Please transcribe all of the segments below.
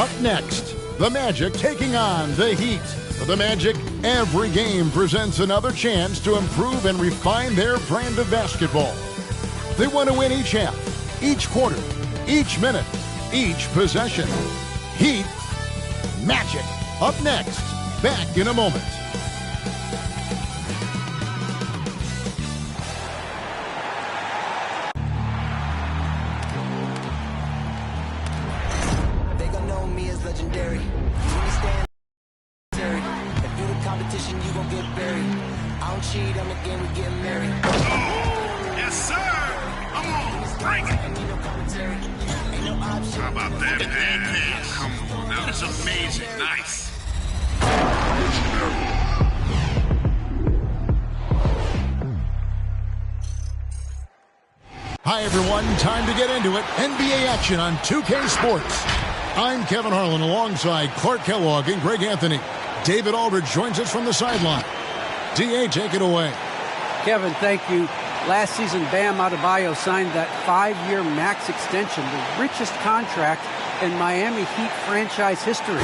Up next, the Magic taking on the Heat. For the Magic, every game presents another chance to improve and refine their brand of basketball. They want to win each half, each quarter, each minute, each possession. Heat, Magic. Up next, back in a moment. They gon' know me as legendary. You understand? If you the competition, you gon' get buried. I don't cheat on the game, we getting married. Oh, yes, sir. Come on, bring it. How about that pass? Come on, now that's amazing. Nice. Hi, everyone. Time to get into it. NBA action on 2K Sports. I'm Kevin Harlan alongside Clark Kellogg and Greg Anthony. David Aldridge joins us from the sideline. D.A., take it away. Kevin, thank you. Last season, Bam Adebayo signed that 5-year max extension, the richest contract in Miami Heat franchise history.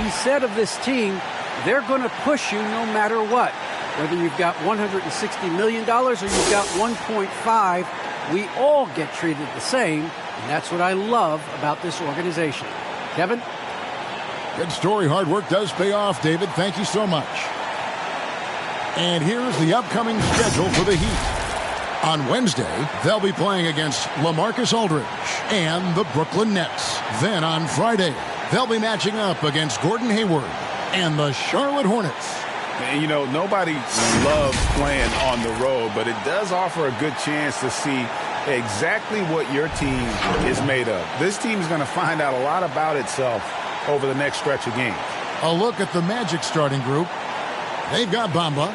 He said of this team, they're going to push you no matter what. Whether you've got $160 million or you've got 1.5, we all get treated the same, and that's what I love about this organization. Kevin? Good story. Hard work does pay off, David. Thank you so much. And here's the upcoming schedule for the Heat. On Wednesday, they'll be playing against LaMarcus Aldridge and the Brooklyn Nets. Then on Friday, they'll be matching up against Gordon Hayward and the Charlotte Hornets. And, you know, nobody loves playing on the road, but it does offer a good chance to see exactly what your team is made of. This team is going to find out a lot about itself over the next stretch of games. A look at the Magic starting group. They've got Bamba.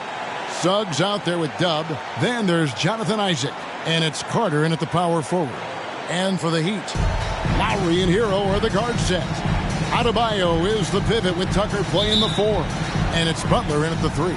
Suggs out there with Dub. Then there's Jonathan Isaac. And it's Carter in at the power forward. And for the Heat, Lowry and Hero are the guard set. Adebayo is the pivot with Tucker playing the 4. And it's Butler in at the 3.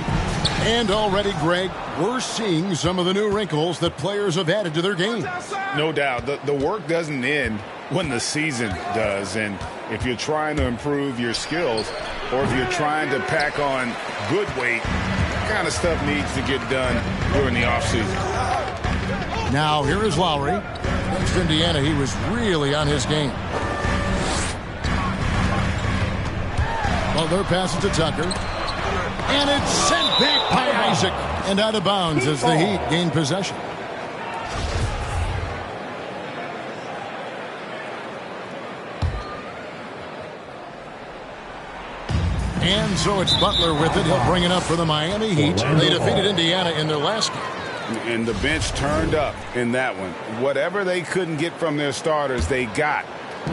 And already, Greg, we're seeing some of the new wrinkles that players have added to their game. No doubt. The work doesn't end when the season does. And if you're trying to improve your skills or if you're trying to pack on good weight, that kind of stuff needs to get done during the offseason. Now, here is Lowry. Against Indiana, he was really on his game. Butler passes to Tucker. And it's sent back by Isaac. And out of bounds as the Heat gain possession. And so it's Butler with it. He'll bring it up for the Miami Heat. They defeated Indiana in their last game. And the bench turned up in that one. Whatever they couldn't get from their starters, they got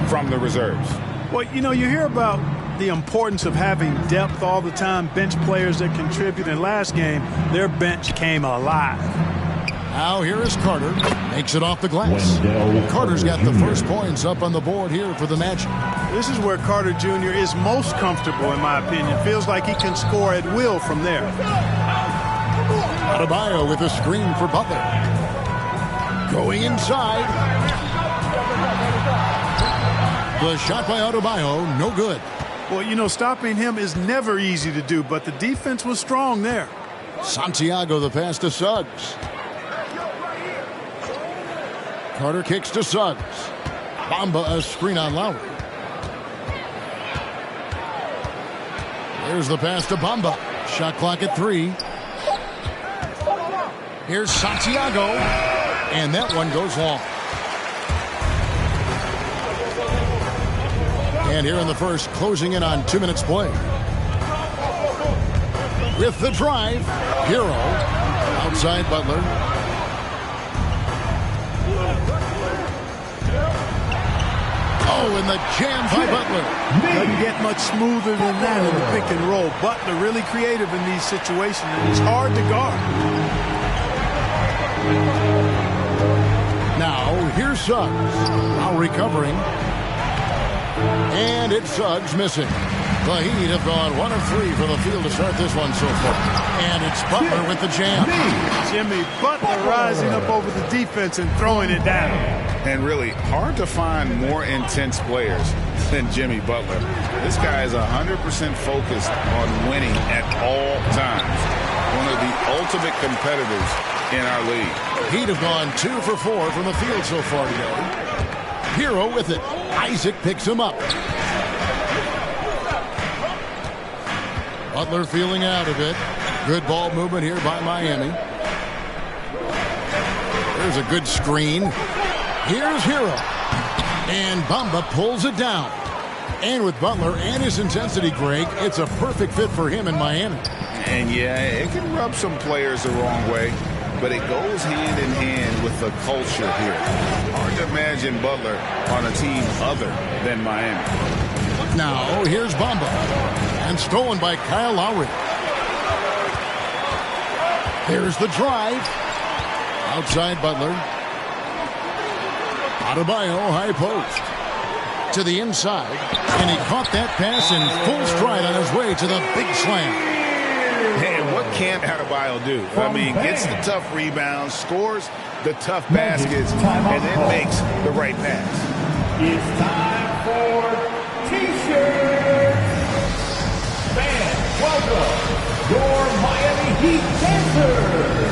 from the reserves. Well, you know, you hear about the importance of having depth all the time, bench players that contribute. In last game, their bench came alive. Now here is Carter. Makes it off the glass. Carter's got the first points up on the board here for the Magic. This is where Carter Jr. is most comfortable, in my opinion. Feels like he can score at will from there. Adebayo with a screen for Butler. Going inside. The shot by Adebayo, no good. Well, you know, stopping him is never easy to do, but the defense was strong there. Santiago the pass to Suggs. Carter kicks to Suggs. Bamba a screen on Lowry. There's the pass to Bamba. Shot clock at 3. Here's Santiago. And that one goes long. And here in the first, closing in on 2 minutes play. With the drive, Hero. Outside Butler. Oh, and the jam by Butler. Doesn't get much smoother than that in the pick and roll. Butler really creative in these situations, and he's hard to guard. Now, here's Suggs. Now recovering. And it's Suggs missing. The Heat have gone 1 of 3 from the field to start this one so far. And it's Butler with the jam. Jimmy Butler rising up over the defense and throwing it down. And really hard to find more intense players than Jimmy Butler. This guy is 100% focused on winning at all times. One of the ultimate competitors in our league. He'd have gone 2 for 4 from the field so far today. Hero with it. Isaac picks him up. Butler feeling out of it. Good ball movement here by Miami. There's a good screen. Here's Hero. And Bamba pulls it down. And with Butler and his intensity, Greg, it's a perfect fit for him in Miami. And yeah, it can rub some players the wrong way, but it goes hand in hand with the culture here. Hard to imagine Butler on a team other than Miami. Now, here's Bamba. And stolen by Kyle Lowry. Here's the drive. Outside Butler. Adebayo, high post. To the inside. And he caught that pass in full stride on his way to the big slam. And what can't Adebayo do? I mean, gets the tough rebounds, scores the tough baskets, and then makes the right pass. It's time for T-shirts. Fans, welcome your Miami Heat dancers.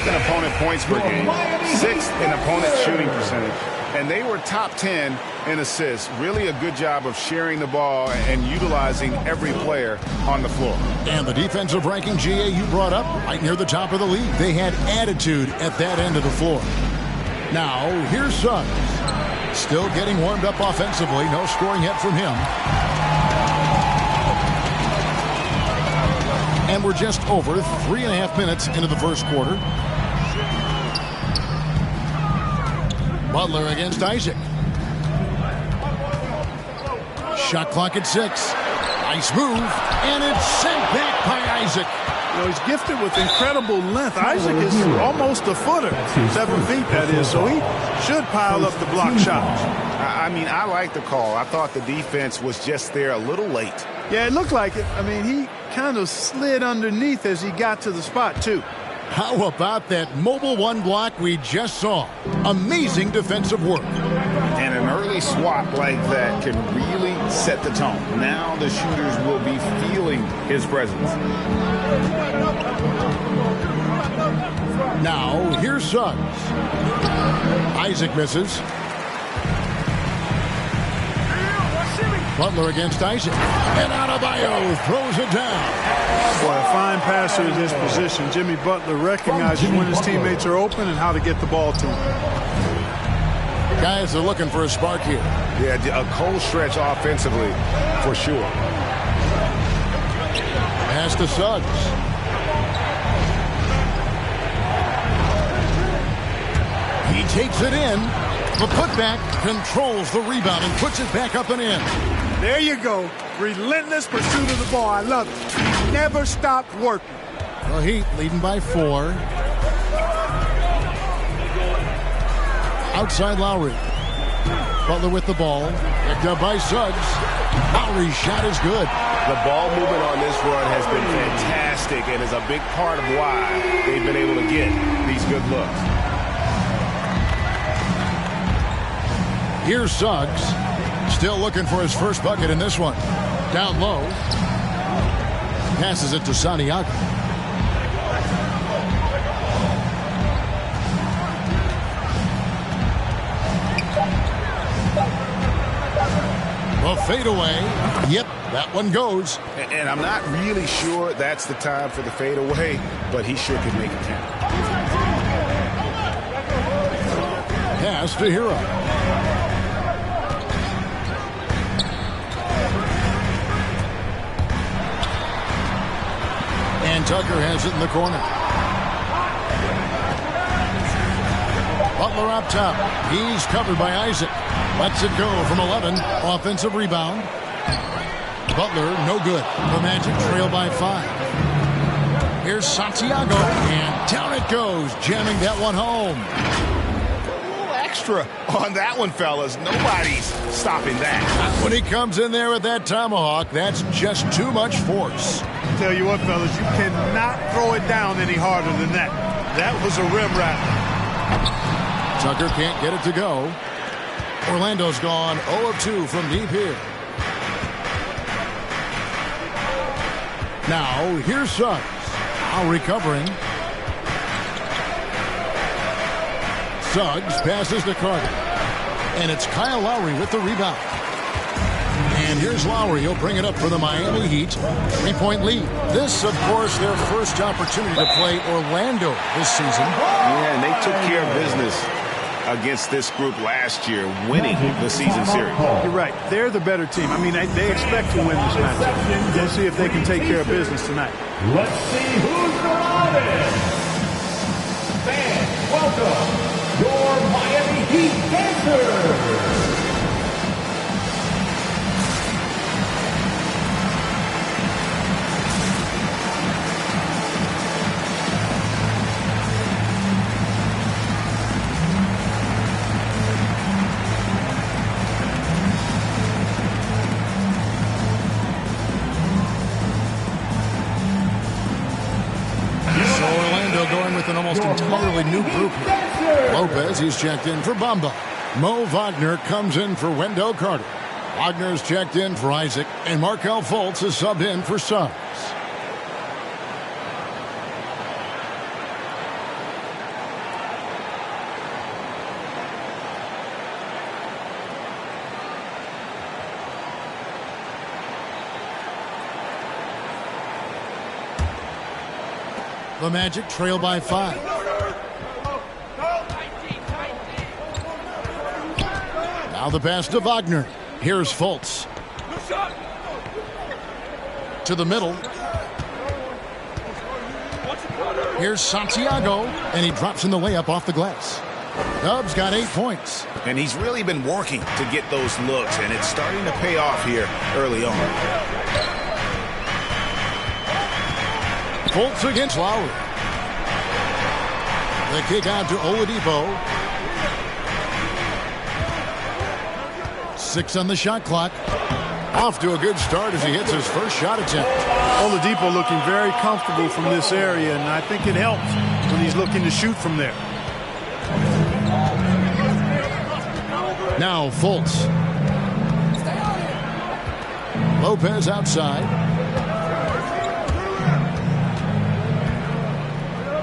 In opponent points per game, 6th in opponent shooting percentage, and they were top 10 in assists. Really a good job of sharing the ball and utilizing every player on the floor. And the defensive ranking, GA, you brought up right near the top of the league. They had attitude at that end of the floor. Now, here's Suggs. Still getting warmed up offensively. No scoring yet from him. And we're just over 3.5 minutes into the first quarter. Butler against Isaac. Shot clock at 6. Nice move. And it's sent back by Isaac. You know, he's gifted with incredible length. Isaac is almost a footer. 7 feet, that is. So he should pile up the block shots. I mean, I like the call. I thought the defense was just there a little late. Yeah, it looked like it. I mean, he kind of slid underneath as he got to the spot, too. How about that mobile 1 block we just saw? Amazing defensive work. And an early swat like that can really set the tone. Now the shooters will be feeling his presence. Now, here's Suggs. Isaac misses. Butler against Isaac. And Adebayo throws it down. Boy, a fine passer in his position. Jimmy Butler recognizes when his teammates are open and how to get the ball to him. Guys are looking for a spark here. Yeah, a cold stretch offensively, for sure. Pass to Suggs. He takes it in. The putback controls the rebound and puts it back up and in. There you go. Relentless pursuit of the ball. I love it. He never stopped working. The Heat leading by 4. Outside Lowry. Butler with the ball. Picked up by Suggs. Lowry's shot is good. The ball movement on this run has been fantastic and is a big part of why they've been able to get these good looks. Here's Suggs. Still looking for his first bucket in this one. Down low. Passes it to Santiago. The fadeaway. Yep, that one goes. And I'm not really sure that's the time for the fadeaway, but he sure could make it count. Pass to Hero. Tucker has it in the corner. Butler up top. He's covered by Isaac. Lets it go from 11. Offensive rebound. Butler, no good. The Magic trail by 5. Here's Santiago, and down it goes, jamming that one home. A little extra on that one, fellas. Nobody's stopping that. When he comes in there with that tomahawk, that's just too much force. Tell you what, fellas, you cannot throw it down any harder than that. That was a rim rattler. Tucker can't get it to go. Orlando's gone 0 of 2 from deep here. Now, here's Suggs. Now recovering. Suggs passes to Carter. And it's Kyle Lowry with the rebound. And here's Lowry. He'll bring it up for the Miami Heat. 3-point lead. This, of course, their first opportunity to play Orlando this season. Yeah, and they took care of business against this group last year, winning the season series. You're right. They're the better team. I mean, they expect to win this match. We'll see if they can take care of business tonight. Let's see who's the hottest. Fans, welcome your Miami Heat dancers. An almost entirely new group here. Lopez, he's checked in for Bamba. Mo Wagner comes in for Wendell Carter. Wagner's checked in for Isaac, and Markelle Fultz is subbed in for Suggs. The Magic trail by 5. Now the pass to Wagner. Here's Fultz. To the middle. Here's Santiago, and he drops in the layup off the glass. Dub's got 8 points. And he's really been working to get those looks, and it's starting to pay off here early on. Fultz against Lowry. The kick out to Oladipo. 6 on the shot clock. Off to a good start as he hits his first shot attempt. Oladipo looking very comfortable from this area, and I think it helps when he's looking to shoot from there. Now Fultz. Lopez outside.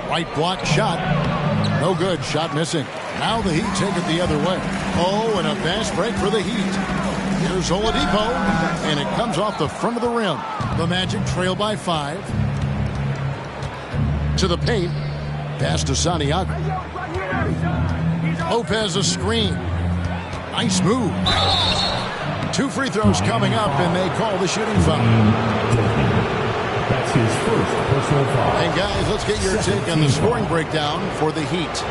Right block shot. No good. Shot missing. Now the Heat take it the other way. Oh, and a fast break for the Heat. Here's Oladipo, and it comes off the front of the rim. The Magic trail by 5. To the paint. Pass to Santiago. Lopez a screen. Nice move. 2 free throws coming up, and they call the shooting foul. That's his first personal foul. Hey, guys, let's get your take on the scoring breakdown for the Heat.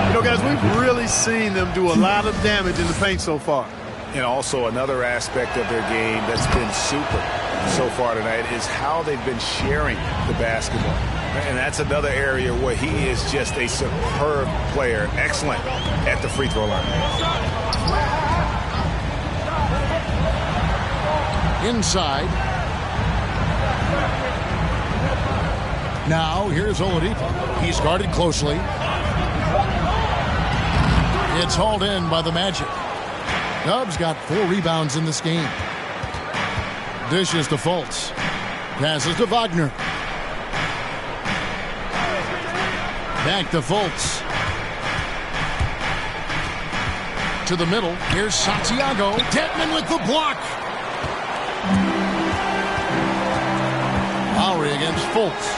You know, guys, we've really seen them do a lot of damage in the paint so far. And also another aspect of their game that's been super so far tonight is how they've been sharing the basketball. And that's another area where he is just a superb player. Excellent at the free throw line. Inside. Now, here's Oladipo. He's guarded closely. It's hauled in by the Magic. Dub's got 4 rebounds in this game. Dishes to Fultz. Passes to Wagner. Back to Fultz. To the middle. Here's Santiago. Dedmon with the block. Lowry against Fultz.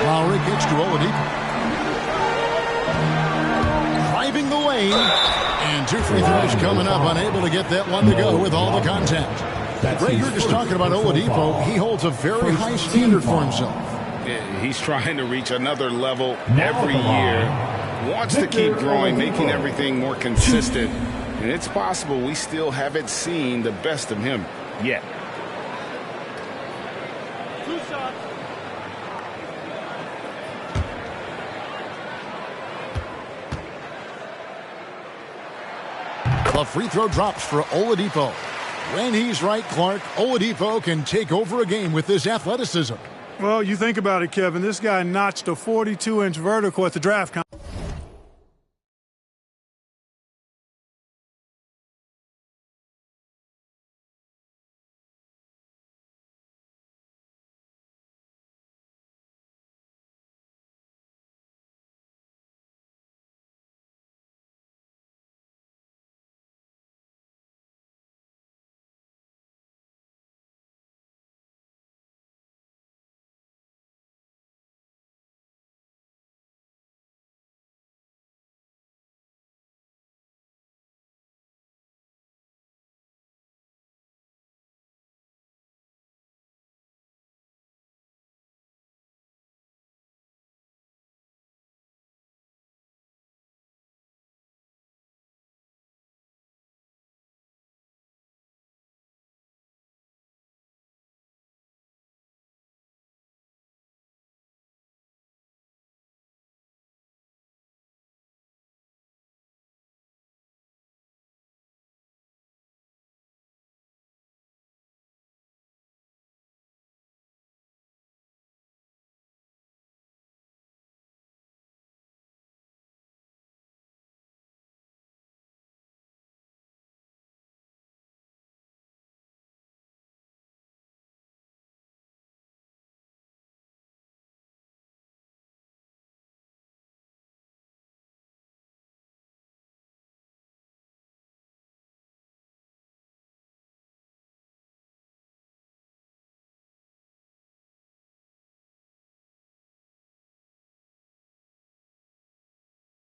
Lowry kicks to Oladipo. Driving the lane. And 2 free throws coming up. Unable to get that one to go with all the contact. That's Greg, his you're just first talking about personal Oladipo. foul. He holds a very First high team standard for foul. himself. Yeah, he's trying to reach another level Now every at the year. line, Wants to Victor keep growing, Oladipo. making everything more consistent. And it's possible we still haven't seen the best of him yet. The free throw drops for Oladipo. When he's right, Clark, Oladipo can take over a game with his athleticism. Well, you think about it, Kevin. This guy notched a 42-inch vertical at the draft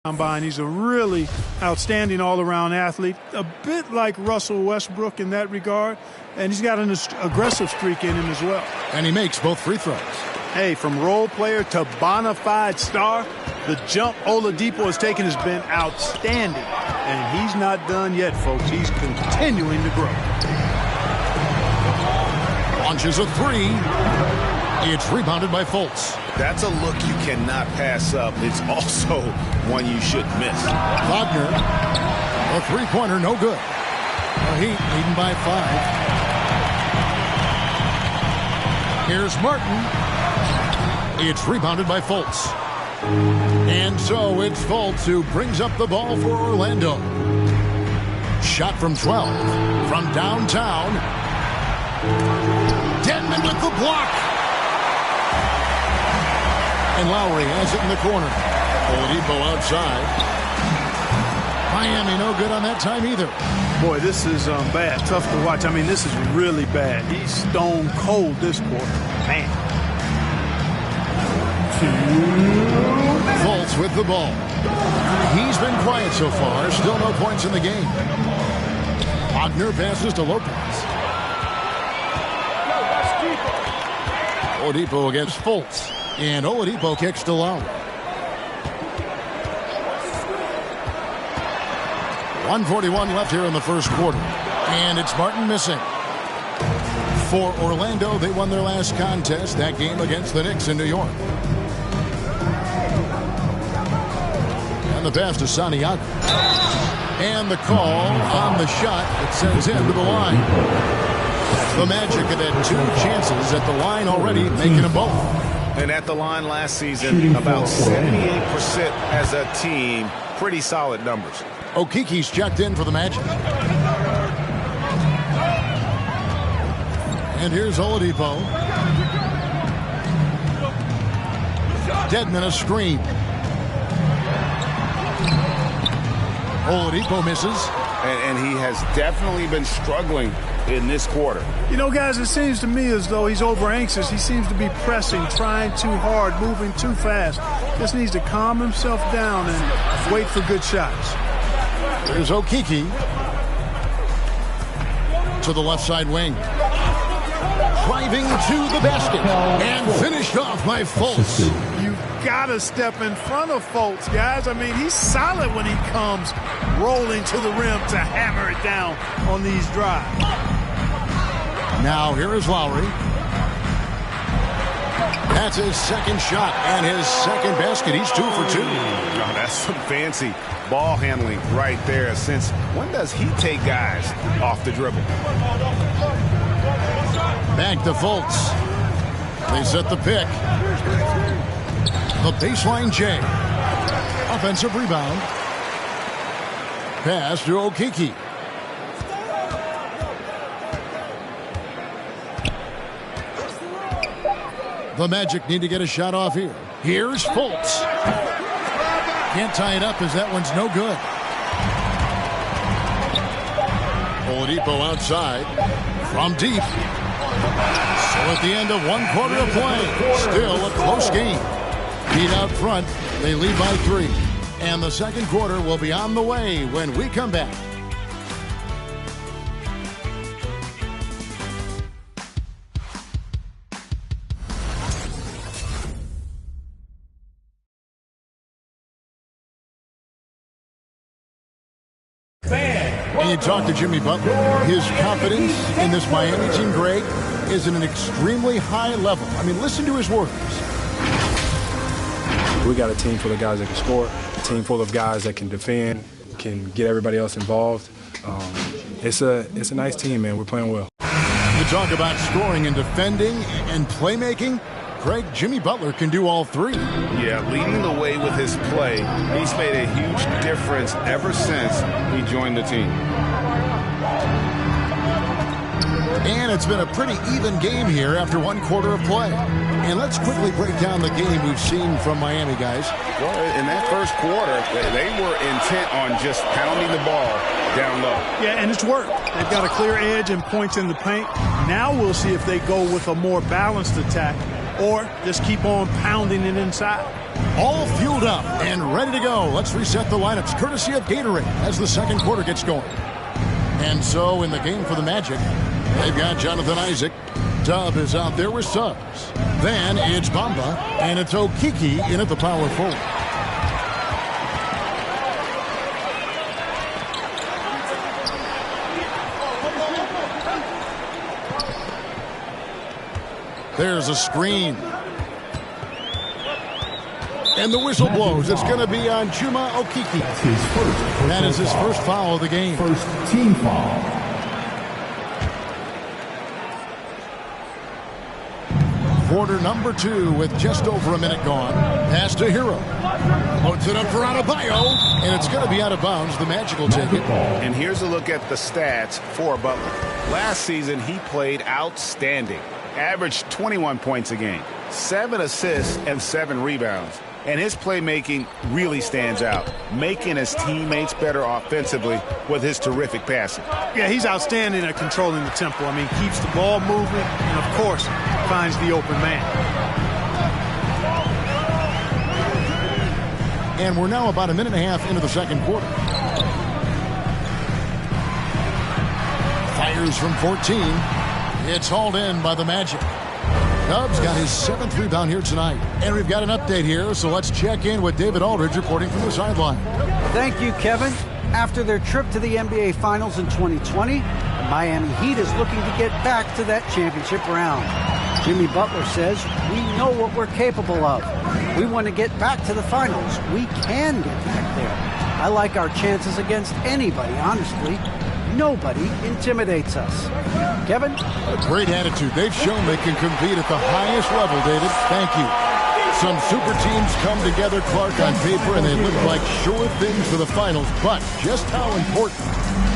combine. He's a really outstanding all-around athlete, a bit like Russell Westbrook in that regard, and he's got an aggressive streak in him as well. And he makes both free throws. Hey, from role player to bona fide star, the jump Oladipo has taken has been outstanding. And he's not done yet, folks. He's continuing to grow. Launches a three. It's rebounded by Fultz. That's a look you cannot pass up. It's also one you should miss. Wagner, a three-pointer, no good. The Heat leading by 5. Here's Martin. It's rebounded by Fultz. And so it's Fultz who brings up the ball for Orlando. Shot from 12. From downtown. Denman with the block. And Lowry has it in the corner. Oladipo outside. Miami no good on that time either. Boy, this is bad. Tough to watch. I mean, this is really bad. He's stone cold this quarter. Man. Fultz with the ball. He's been quiet so far. Still no points in the game. Wagner passes to Lopez. Oladipo against Fultz. And Oladipo kicks to Lowry. 1:41 left here in the first quarter. And it's Martin missing. For Orlando, they won their last contest, that game against the Knicks in New York. And the pass to Santiago. And the call on the shot that sends him to the line. The Magic have had 2 chances at the line already, making them both. And at the line last season, about 78% as a team. Pretty solid numbers. Okiki's checked in for the Magic. And here's Oladipo. Dedmon a screen. Oladipo misses. And he has definitely been struggling in this quarter. You know, guys, it seems to me as though he's over anxious. He seems to be pressing, trying too hard, moving too fast. Just needs to calm himself down and wait for good shots. There's Okiki to the left side wing. driving to the basket and finished off by Fultz. You've got to step in front of Fultz, guys. I mean, he's solid when he comes rolling to the rim to hammer it down on these drives. Now here is Lowry. That's his second shot and his second basket. He's 2 for 2. Oh, that's some fancy ball handling right there. Since when does he take guys off the dribble? Back to Fultz. They set the pick. The baseline J. Offensive rebound. Pass to Okiki. The Magic need to get a shot off here. Here's Fultz. Can't tie it up as that one's no good. Oladipo outside from deep. So at the end of 1 quarter of play, still a close game. Heat out front, they lead by 3. And the second quarter will be on the way when we come back. And you talk to Jimmy Butler, his confidence in this Miami team, Greg, is at an extremely high level. I mean, listen to his words. We got a team full of guys that can score, a team full of guys that can defend, can get everybody else involved. It's a nice team, man. We're playing well. You talk about scoring and defending and playmaking. Greg, Jimmy Butler can do all 3. Yeah, leading the way with his play. He's made a huge difference ever since he joined the team. And it's been a pretty even game here after 1 quarter of play. And let's quickly break down the game we've seen from Miami, guys. Well, in that first quarter, they were intent on just pounding the ball down low. Yeah, and it's worked. They've got a clear edge and points in the paint. Now we'll see if they go with a more balanced attack or just keep on pounding it inside. All fueled up and ready to go. Let's reset the lineups courtesy of Gatorade as the second quarter gets going. And so in the game for the Magic, they've got Jonathan Isaac. Dub is out there with Suggs. Then it's Bamba, and it's Okiki in at the power forward. There's a screen. And the whistle blows. It's going to be on Chuma Okiki. That is his first foul of the game. First team foul. Quarter number 2 with just over a minute gone. Pass to Hero. Puts it up for Adebayo, and it's going to be out of bounds. The Magic will take it. And here's a look at the stats for Butler. Last season, he played outstanding. Averaged 21 points a game, 7 assists, and 7 rebounds. And his playmaking really stands out, making his teammates better offensively with his terrific passing. Yeah, he's outstanding at controlling the tempo. I mean, keeps the ball moving and, of course, finds the open man. And we're now about a minute and a half into the second quarter. Fires from 14. It's hauled in by the Magic. Dub's got his 7th rebound here tonight. And we've got an update here, so let's check in with David Aldridge reporting from the sideline. Thank you, Kevin. After their trip to the NBA Finals in 2020, the Miami Heat is looking to get back to that championship round. Jimmy Butler says, we know what we're capable of. We want to get back to the finals. We can get back there. I like our chances against anybody, honestly. Nobody intimidates us. Kevin? A great attitude. They've shown they can compete at the highest level, David. Thank you. Some super teams come together, Clark, on paper, and they look like sure things for the finals. But just how important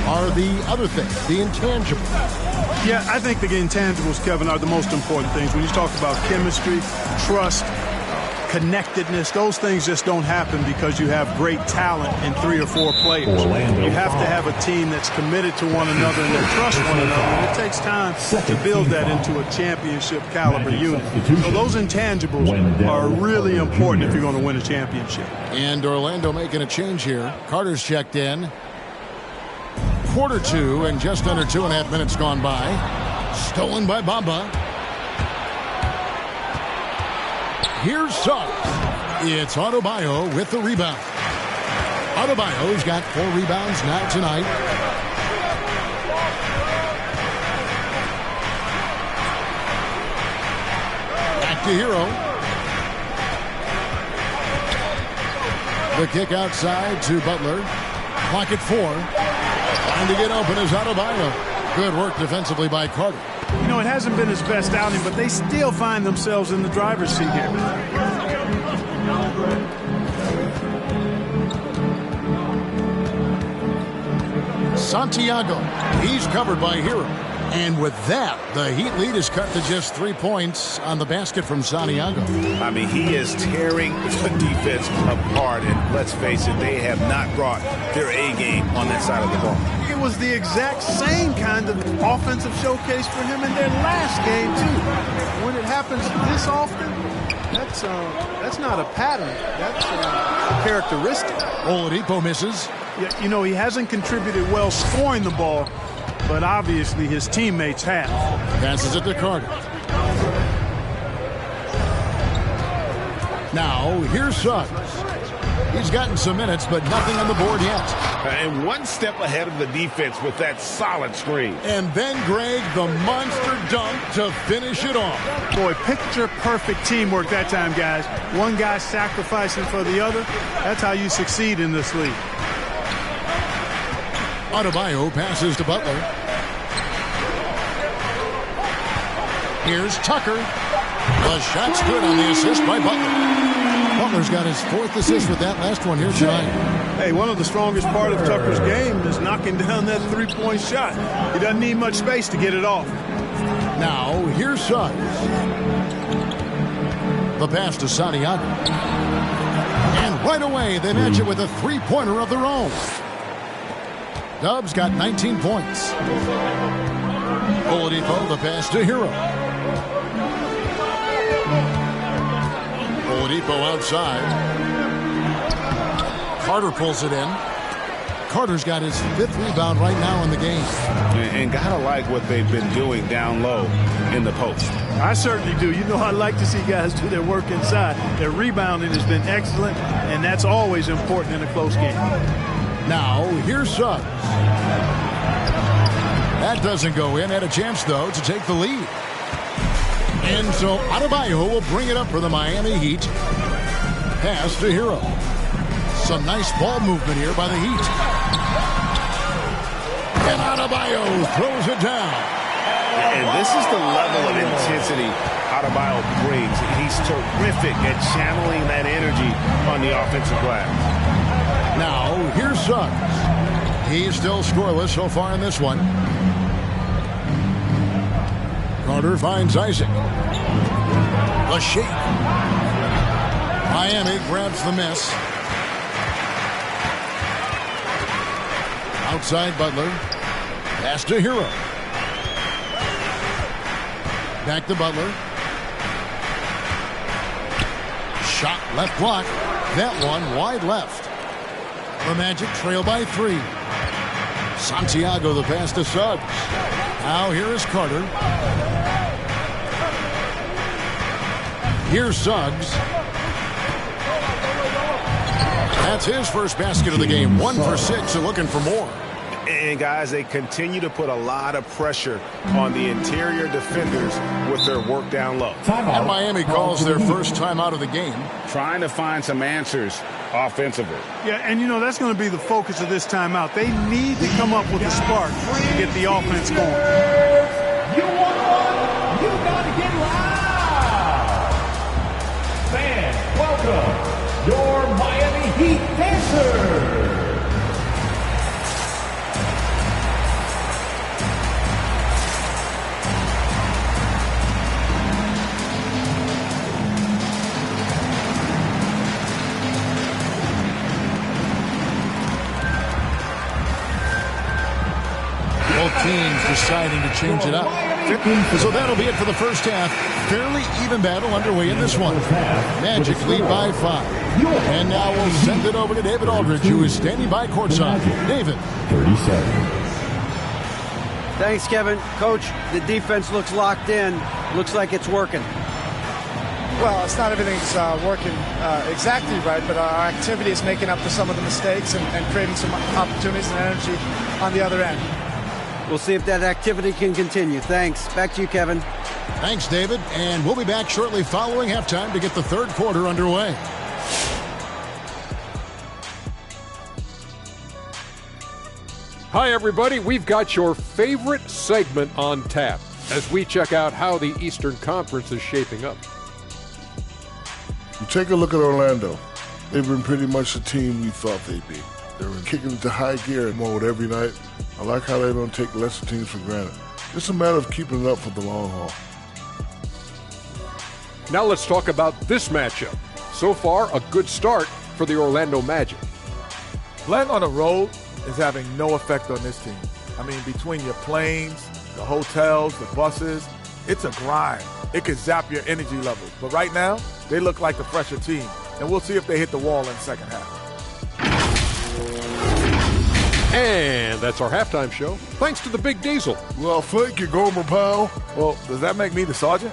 are the other things, the intangibles? Yeah, I think the intangibles, Kevin, are the most important things. When you talk about chemistry, trust, connectedness, those things just don't happen because you have great talent in 3 or 4 players. You have to have a team that's committed to one another and that trust one another. And it takes time to build that into a championship caliber unit. So those intangibles are really important if you're going to win a championship. And Orlando making a change here. Carter's checked in. Quarter 2 and just under 2.5 minutes gone by. Stolen by Bamba. Here's Suggs. It's Adebayo with the rebound. Adebayo's got 4 rebounds now tonight. Back to Hero. The kick outside to Butler. Clock at 4. Trying to get open is Adebayo. Good work defensively by Carter. You know, it hasn't been his best outing, but they still find themselves in the driver's seat here. Santiago. He's covered by Hero. And with that, the Heat lead is cut to just 3 points on the basket from Santiago. I mean, he is tearing the defense apart. And let's face it, they have not brought their A game on that side of the ball. It was the exact same kind of offensive showcase for him in their last game, too. When it happens this often, that's not a pattern. That's a characteristic. Oladipo misses. You know, he hasn't contributed well scoring the ball, but obviously his teammates have. Passes it to Carter. Now, here's Suggs. He's gotten some minutes, but nothing on the board yet. And one step ahead of the defense with that solid screen. And then, Greg, the monster dunk to finish it off. Boy, picture-perfect teamwork that time, guys. One guy sacrificing for the other. That's how you succeed in this league. Adebayo passes to Butler. Here's Tucker. The shot's good on the assist by Butler. Butler's got his 4th assist with that last one here tonight. Hey, one of the strongest part of Tucker's game is knocking down that 3-point shot. He doesn't need much space to get it off. Now, here's Suggs. The pass to Santiago. And right away, they match it with a 3-pointer of their own. Dubs got 19 points. Oladipo, the pass to Hero. Oladipo outside. Carter pulls it in. Carter's got his 5th rebound right now in the game. And gotta like what they've been doing down low in the post. I certainly do. You know, I like to see guys do their work inside. Their rebounding has been excellent, and that's always important in a close game. Now, here's Suggs. That doesn't go in. Had a chance, though, to take the lead. And so Adebayo will bring it up for the Miami Heat. Pass to Hero. Some nice ball movement here by the Heat. And Adebayo throws it down. And this is the level of intensity Adebayo brings. He's terrific at channeling that energy on the offensive glass. Now, here's Suggs. He's still scoreless so far in this one. Carter finds Isaac. The shake. Miami grabs the miss. Outside Butler. Pass to Hero. Back to Butler. Shot left block. That one wide left. The Magic trail by 3. Santiago the pass to Suggs. Now here is Carter. Here's Suggs. That's his first basket of the game. 1 for 6 and looking for more. And, guys, they continue to put a lot of pressure on the interior defenders with their work down low. And Miami calls their first timeout of the game. Trying to find some answers offensively. Yeah, and, you know, that's going to be the focus of this timeout. They need to come up with a spark to get the offense going. You want one? You got to get loud. Fans, welcome your Miami Heat dancers. Both teams deciding to change it up. So that'll be it for the first half. Fairly even battle underway in this one. Magic lead by 5. And now we'll send it over to David Aldridge, who is standing by courtside. David. 37. Thanks, Kevin. Coach, the defense looks locked in. Looks like it's working. Well, it's not everything's working exactly right, but our activity is making up for some of the mistakes and creating some opportunities and energy on the other end. We'll see if that activity can continue. Thanks. Back to you, Kevin. Thanks, David. And we'll be back shortly following halftime to get the third quarter underway. Hi, everybody. We've got your favorite segment on tap as we check out how the Eastern Conference is shaping up. You take a look at Orlando. They've been pretty much the team we thought they'd be. They're kicking into high gear mode every night. I like how they don't take lesser teams for granted. It's a matter of keeping it up for the long haul. Now let's talk about this matchup. So far, a good start for the Orlando Magic. Playing on the road is having no effect on this team. I mean, between your planes, the hotels, the buses, it's a grind. It could zap your energy levels. But right now, they look like the fresher team. And we'll see if they hit the wall in the second half. And that's our halftime show. Thanks to the Big Diesel. Well, thank you, Gomer Powell. Well, does that make me the sergeant?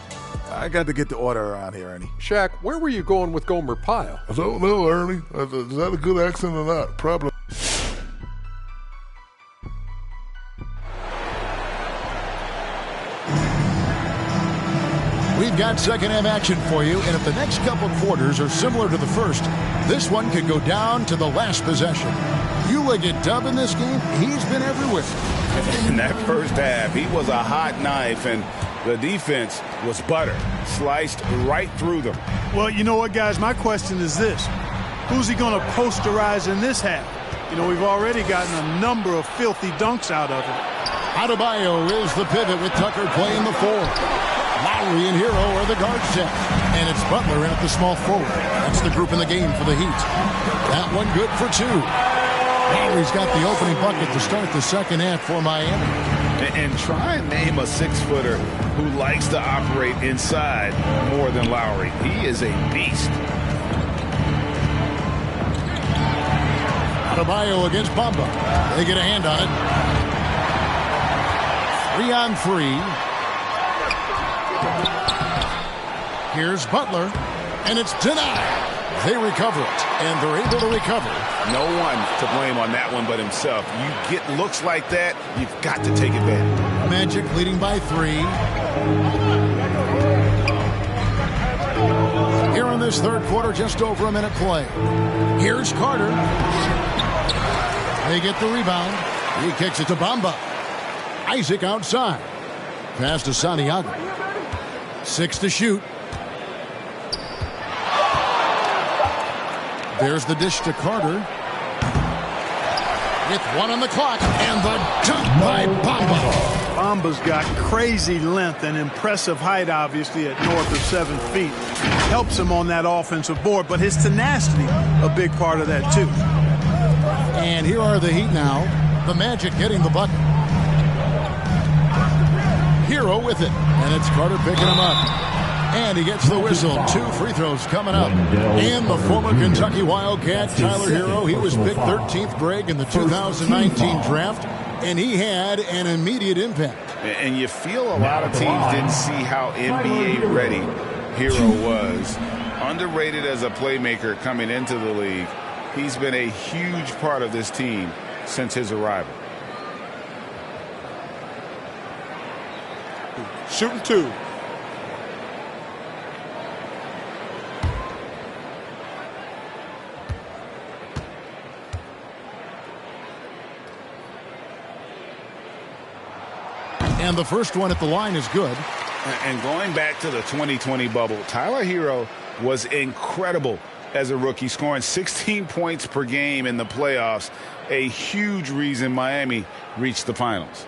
I got to get the order around here, Ernie. Shaq, where were you going with Gomer Pyle? I don't know, Ernie. Is that a good accent or not? Probably. We've got second half action for you, and if the next couple quarters are similar to the first, this one could go down to the last possession. You look at Dub in this game, he's been everywhere. In that first half, he was a hot knife, and the defense was butter, sliced right through them. Well, you know what, guys? My question is this. Who's he going to posterize in this half? You know, we've already gotten a number of filthy dunks out of him. Adebayo is the pivot with Tucker playing the four. Lowry and Hero are the guard set. And it's Butler in at the small forward. That's the group in the game for the Heat. That one good for two. Lowry's got the opening bucket to start the second half for Miami. And try and name a 6-footer who likes to operate inside more than Lowry. He is a beast. Adebayo against Bamba. They get a hand on it. 3-on-3. Here's Butler, and it's denied. They recover it, and they're able to recover. No one to blame on that one but himself. You get looks like that, you've got to take advantage. Magic leading by 3. Here in this third quarter, just over a minute play. Here's Carter. They get the rebound. He kicks it to Bamba. Isaac outside. Pass to Santiago. 6 to shoot. There's the dish to Carter. With 1 on the clock, and the dunk by Bamba. Bamba's got crazy length and impressive height, obviously, at north of 7 feet. Helps him on that offensive board, but his tenacity, a big part of that, too. And here are the Heat now. The Magic getting the bucket. Hero with it, and it's Carter picking him up. And he gets the whistle. 2 free throws coming up. And the former Kentucky Wildcat, Tyler Hero, he was picked 13th grade in the 2019 draft, and he had an immediate impact. And you feel a lot of teams didn't see how NBA ready Hero was. Underrated as a playmaker coming into the league. He's been a huge part of this team since his arrival. Shooting 2. And the first one at the line is good. And going back to the 2020 bubble, Tyler Hero was incredible as a rookie, scoring 16 points per game in the playoffs. A huge reason Miami reached the finals.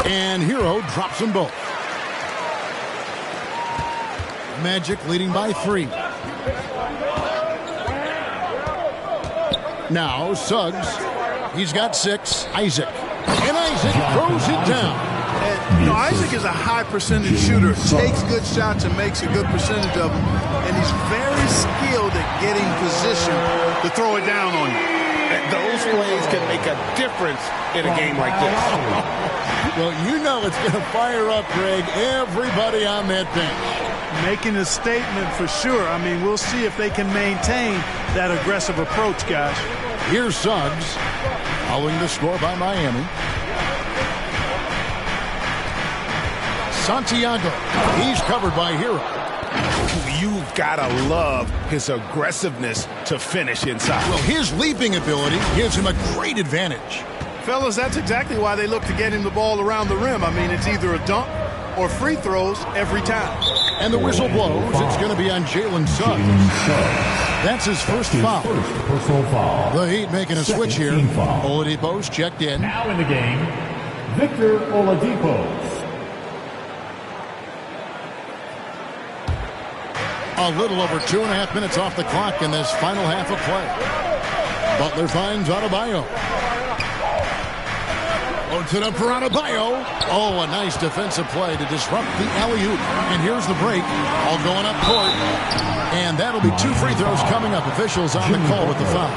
And Hero drops them both. Magic leading by 3. Now Suggs. He's got 6. Isaac. And Isaac throws it down. And, you know, Isaac is a high percentage shooter. Takes good shots and makes a good percentage of them. And he's very skilled at getting position to throw it down on you. those plays can make a difference in a game like this. Well, you know it's going to fire up, Greg, everybody on that bench. Making a statement for sure. I mean, we'll see if they can maintain that aggressive approach, guys. Here's Suggs, following the score by Miami. Santiago, he's covered by Hero. You've got to love his aggressiveness to finish inside. Well, his leaping ability gives him a great advantage. Fellas, that's exactly why they look to get him the ball around the rim. I mean, it's either a dunk or free throws every time. And the whistle blows. It's going to be on Jalen Suggs. That's his first foul. The Heat making a switch here. Oladipo's checked in. Now in the game, Victor Oladipo. A little over 2.5 minutes off the clock in this final half of play. Butler finds Adebayo. Loads it up for Adebayo. Oh, a nice defensive play to disrupt the alley-oop. And here's the break. All going up court. And that'll be 2 free throws coming up. Officials on the call with the foul.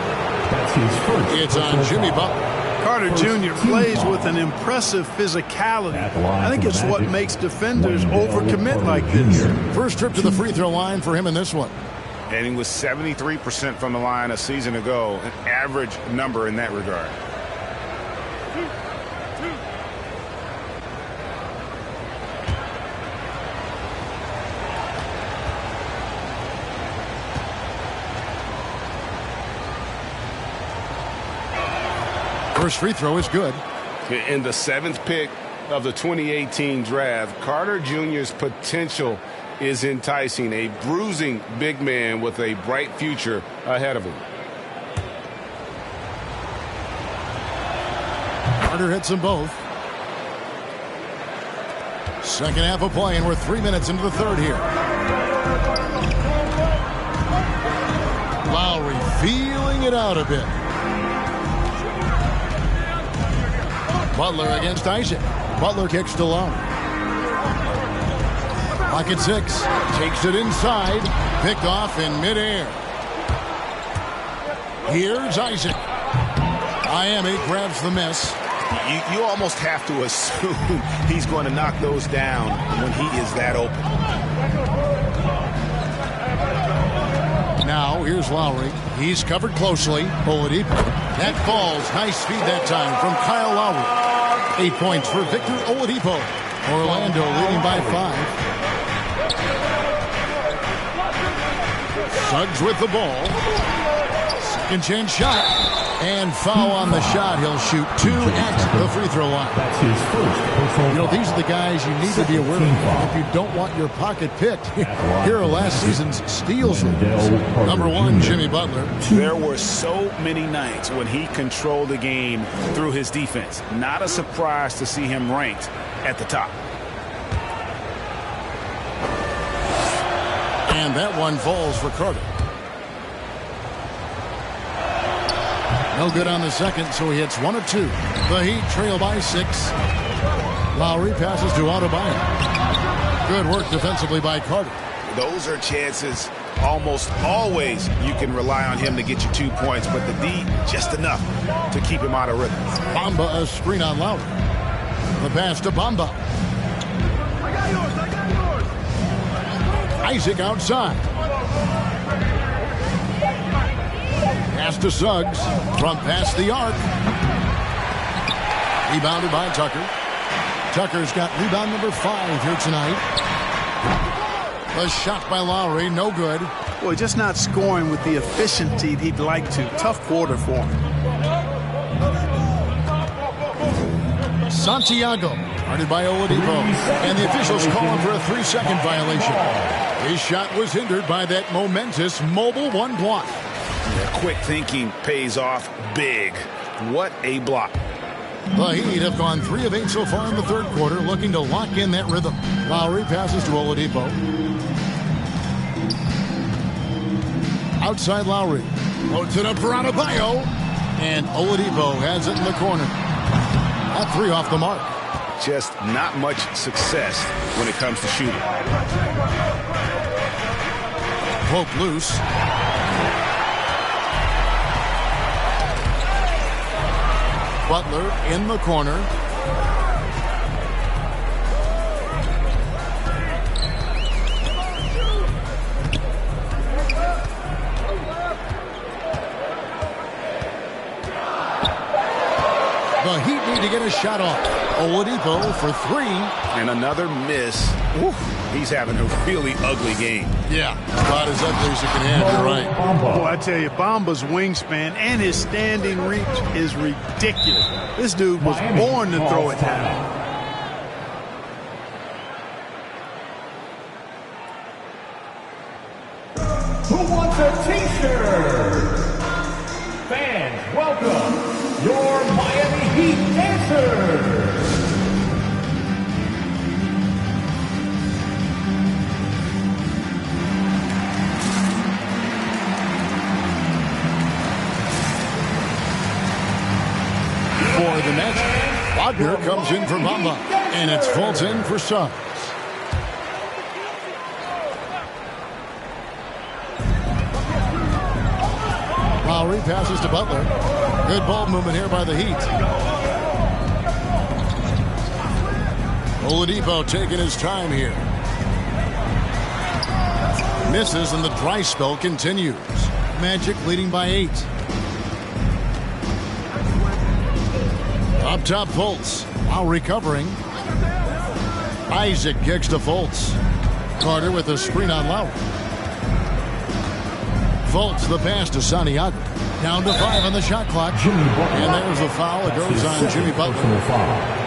It's on Jimmy Butler. Carter Jr. plays with an impressive physicality. I think it's what makes defenders overcommit like this. First trip to the free throw line for him in this one. And he was 73% from the line a season ago, an average number in that regard. First free throw is good. In the 7th pick of the 2018 draft, Carter Jr.'s potential is enticing. A bruising big man with a bright future ahead of him. Carter hits them both. Second half of play, and we're 3 minutes into the third here. Lowry feeling it out a bit. Butler against Isaac. Butler kicks to Lowry. Pocket 6. Takes it inside. Picked off in midair. Here's Isaac. Miami grabs the miss. You almost have to assume he's going to knock those down when he is that open. Now, here's Lowry. He's covered closely. Oladipo. That falls. Nice speed that time from Kyle Lowry. 8 points for Victor Oladipo. Orlando leading by 5. Suggs with the ball. Second chance shot. And foul on the shot. He'll shoot 2 at the free throw line. You know, these are the guys you need to be aware of if you don't want your pocket picked. Here are last season's steals. Number 1, Jimmy Butler. There were so many nights when he controlled the game through his defense. Not a surprise to see him ranked at the top. And that one falls for Carter. No good on the second, so he hits 1 of 2. The Heat trail by 6. Lowry passes to Adebayo. Good work defensively by Carter. Those are chances almost always you can rely on him to get you 2 points, but the D just enough to keep him out of rhythm. Bamba a screen on Lowry. The pass to Bamba. Isaac outside. Pass to Suggs from past the arc. Rebounded by Tucker. Tucker's got rebound number 5 here tonight. A shot by Lowry, no good. Boy, just not scoring with the efficiency he'd like to. Tough quarter for him. Santiago, guarded by Oladipo. And the officials call him for a 3-second violation. His shot was hindered by that momentous mobile 1 block. Yeah, quick thinking pays off big. What a block. The Heat have gone 3 of 8 so far in the third quarter, looking to lock in that rhythm. Lowry passes to Oladipo. Outside Lowry. Loads it up for Adebayo. And Oladipo has it in the corner. That 3 off the mark. Just not much success when it comes to shooting. Poke loose. Butler in the corner. The Heat need to get a shot off. Oladipo for three. And another miss. Oof, he's having a really ugly game. Yeah, about as ugly as you can have. You're right. Boy, I tell you, Bamba's wingspan and his standing reach is ridiculous. This dude was born to throw it down. Who wants a t-shirt? Fans, welcome your Miami Heat dancers. For the Nets, Wagner comes in for Bamba, and it's Fultz in for Suggs. Lowry passes to Butler. Good ball movement here by the Heat. Oladipo taking his time here. Misses, and the dry spell continues. Magic leading by 8. Up top, Fultz. While recovering. Isaac kicks to Fultz. Carter with a screen on Lowry. Fultz the pass to Santiago. Down to 5 on the shot clock. And there's a foul. It goes on Jimmy Butler.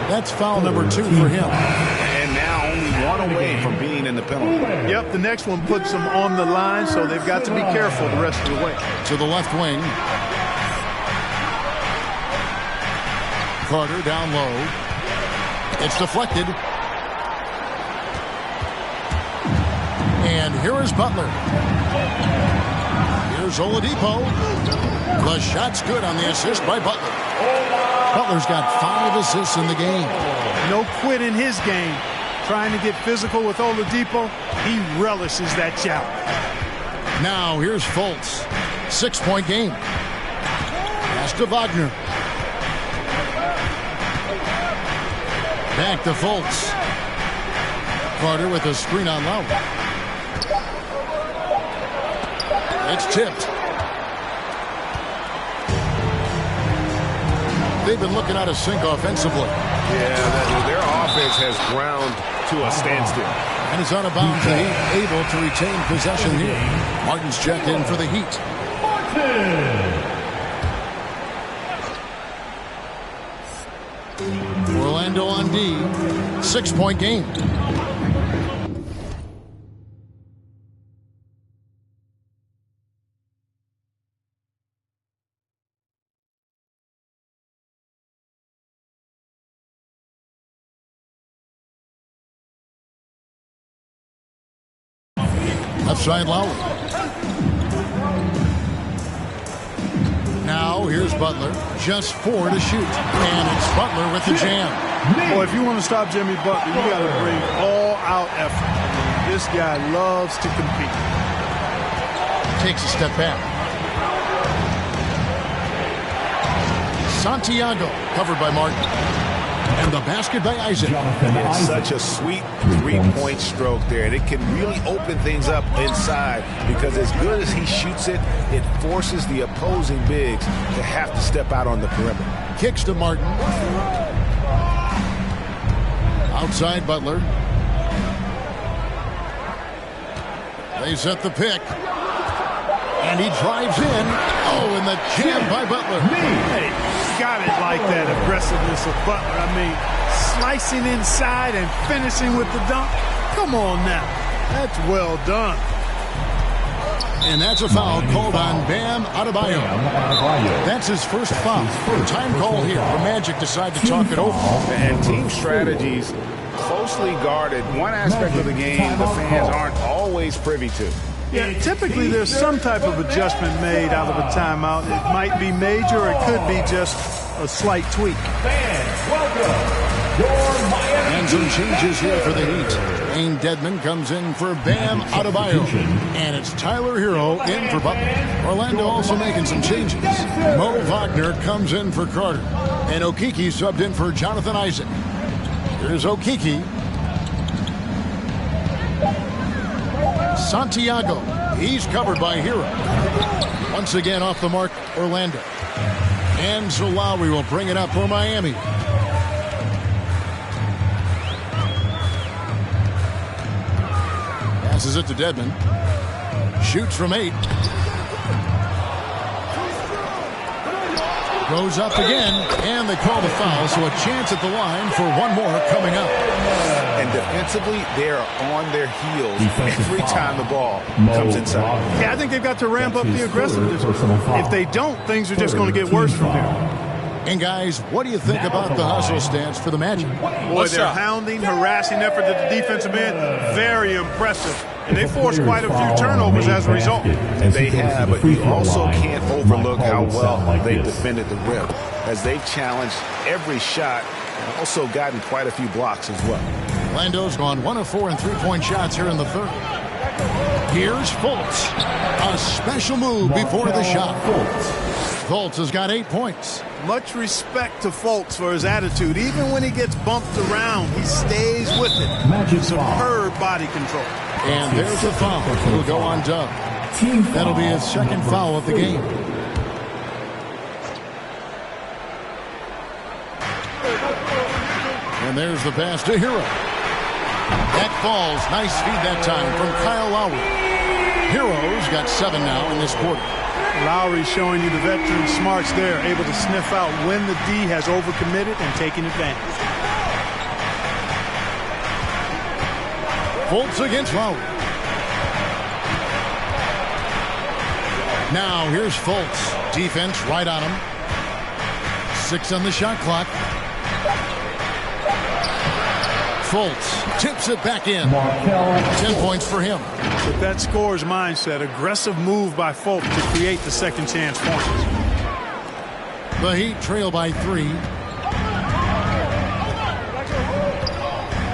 That's foul number 2 for him. And now only 1 away from being in the penalty. Yep, the next one puts them on the line, so they've got to be careful the rest of the way. To the left wing. Carter down low. It's deflected. And here is Butler. Here's Oladipo. The shot's good on the assist by Butler. Butler's got 5 assists in the game. No quit in his game. Trying to get physical with Oladipo. He relishes that challenge. Now here's Fultz. 6-point game. Pass to Wagner. Back to Fultz. Carter with a screen on Lowry. It's tipped. They've been looking out of sync offensively. Yeah, their offense has ground to a standstill. And it's out of bounds. The Heat able to retain possession here. Martin's checked in for the Heat. Orlando on D. 6-point game. Left side Lowry. Now here's Butler. Just 4 to shoot. And it's Butler with the jam. Boy, if you want to stop Jimmy Butler, you got to bring all-out effort. I mean, this guy loves to compete. Takes a step back. Santiago covered by Martin. And the basket by Isaac. It's such a sweet three-point stroke there. And it can really open things up inside because as good as he shoots it, it forces the opposing bigs to have to step out on the perimeter. Kicks to Martin. Outside Butler. They set the pick. And he drives in. Oh, and the jam by Butler. Hey, got it like that aggressiveness of Butler. I mean, slicing inside and finishing with the dunk. Come on now. That's well done. And that's a foul called on Bam Adebayo. That's his first foul. Time call here. The Magic decide to talk it over. And team strategies closely guarded. One aspect of the game the fans aren't always privy to. Yeah, typically there's some type of adjustment made out of a timeout. It might be major, or it could be just a slight tweak. Fans, welcome your Miami And some changes here for the Heat. Wayne Dedman comes in for Bam Adebayo. And it's Tyler Hero in for Butler. Orlando also making some changes. Mo Wagner comes in for Carter. And Okeke subbed in for Jonathan Isaac. Here's Okeke. Santiago. He's covered by Hero. Once again off the mark, Orlando. And so Lowry will bring it up for Miami. Passes it to Dedman. Shoots from 8. Goes up again, and they call the foul, so a chance at the line for one more coming up. And defensively, they are on their heels every time the ball comes inside. Yeah, I think they've got to ramp up the aggressiveness. If they don't, things are just going to get worse from here. And guys, what do you think about the hustle stance for the Magic? Boy, their hounding, harassing effort at the defensive end, very impressive. And they forced quite a few turnovers as a result. And they have, but you also can't overlook how well they defended the rim, as they've challenged every shot and also gotten quite a few blocks as well. Orlando's gone 1 of 4 in three-point shots here in the third. Here's Fultz. A special move before the shot. Fultz has got 8 points. Much respect to Fultz for his attitude. Even when he gets bumped around, he stays with it. Superb body control. And there's the foul. He'll go on Dub. That'll be his second foul of the game. And there's the pass to Hero. That falls. Nice feed that time from Kyle Lowry. Hero's got 7 now in this quarter. Lowry showing you the veteran smarts there, able to sniff out when the D has overcommitted and taking advantage. Fultz against Lowry. Now here's Fultz. Defense right on him. 6 on the shot clock. Fultz tips it back in. 10 points for him. With that scorer's mindset, aggressive move by Fultz to create the second chance points. The Heat trail by 3.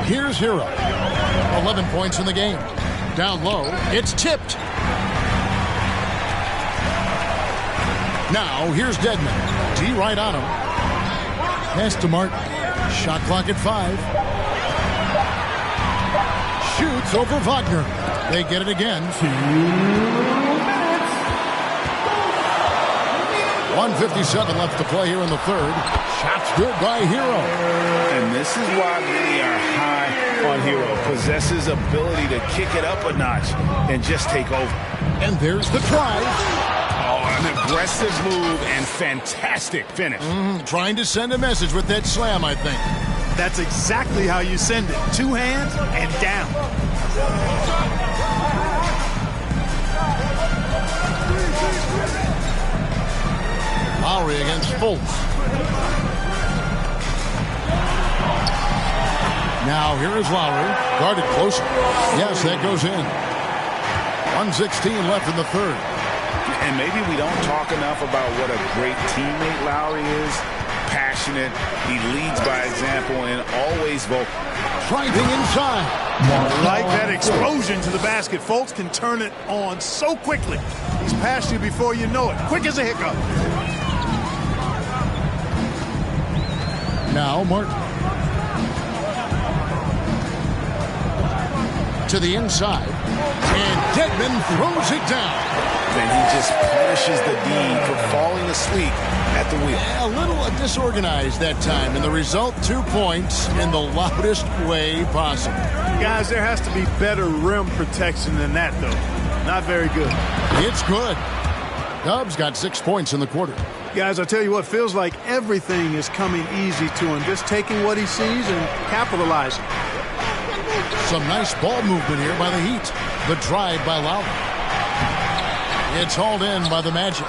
Here's Hero. 11 points in the game. Down low. It's tipped. Now here's Dedman. D right on him. Pass to Martin. Shot clock at 5. Shoots over Wagner. They get it again. 1:57 left to play here in the third. Shots good by Hero. And this is why many are high on Hero. Possesses ability to kick it up a notch and just take over. And there's the try. Oh, an aggressive move and fantastic finish. Trying to send a message with that slam, I think. That's exactly how you send it. 2 hands and down. Lowry against Fultz. Now here is Lowry. Guarded closer. Yes, that goes in. 1:16 left in the third. And maybe we don't talk enough about what a great teammate Lowry is. Passionate. He leads by example and always vocal. Driving inside. Like that explosion to the basket. Fultz can turn it on so quickly. He's past you before you know it. Quick as a hiccup. Now Martin. To the inside. And Dedman throws it down. Then he just punishes the D for falling asleep at the wheel. A little disorganized that time, and the result 2 points in the loudest way possible. Guys, there has to be better rim protection than that, though. Not very good. It's good. Dub's got 6 points in the quarter. Guys, I tell you what, feels like everything is coming easy to him. Just taking what he sees and capitalizing. Some nice ball movement here by the Heat. The drive by Lowry. It's hauled in by the Magic.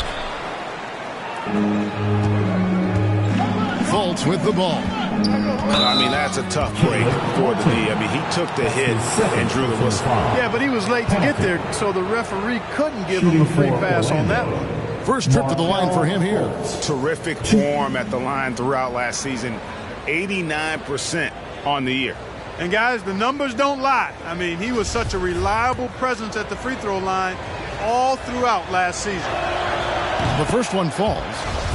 Fultz with the ball. I mean, that's a tough break for the D. I mean, he took the hit and drew the whistle. Yeah, but he was late to get there, so the referee couldn't give him a free pass on that one. First trip to the line for him here. Terrific form at the line throughout last season. 89% on the year. And, guys, the numbers don't lie. I mean, he was such a reliable presence at the free throw line all throughout last season. The first one falls.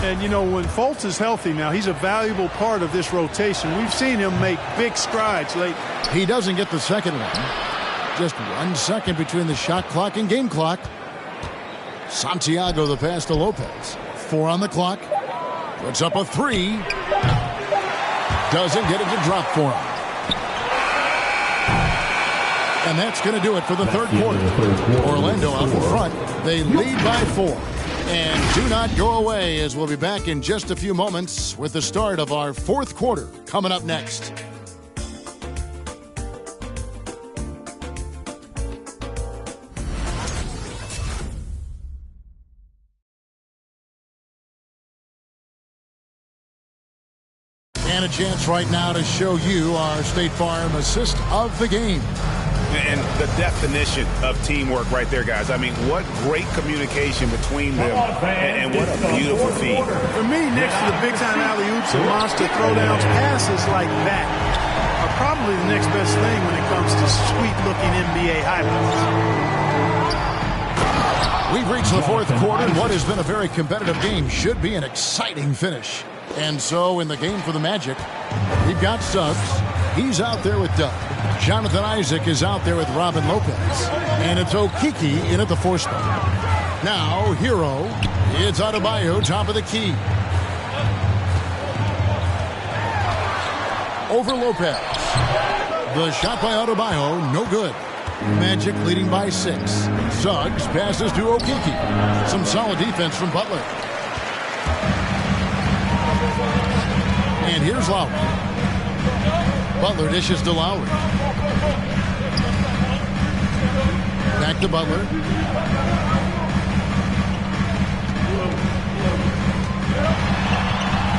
And, you know, when Fultz is healthy now, he's a valuable part of this rotation. We've seen him make big strides lately. He doesn't get the second one. Just 1 second between the shot clock and game clock. Santiago the pass to Lopez. 4 on the clock. Puts up a 3. Doesn't get it to drop for him. And that's going to do it for the third quarter. Orlando out in front. They lead by 4. And do not go away, as we'll be back in just a few moments with the start of our fourth quarter coming up next. And a chance right now to show you our State Farm assist of the game. And the definition of teamwork right there, guys. I mean, what great communication between them, and what a beautiful feat. For me, next to the big-time alley-oops and monster throwdowns, passes like that are probably the next best thing when it comes to sweet-looking NBA highlights. We've reached the fourth quarter. What has been a very competitive game should be an exciting finish. And so in the game for the Magic, we've got Suggs. He's out there with Doug. Jonathan Isaac is out there with Robin Lopez. And it's Okiki in at the 4 spot. Now, Hero. It's Adebayo, top of the key. Over Lopez. The shot by Adebayo, no good. Magic leading by 6. Suggs passes to Okiki. Some solid defense from Butler. And here's Lowry. Butler dishes to Lowry. Back to Butler.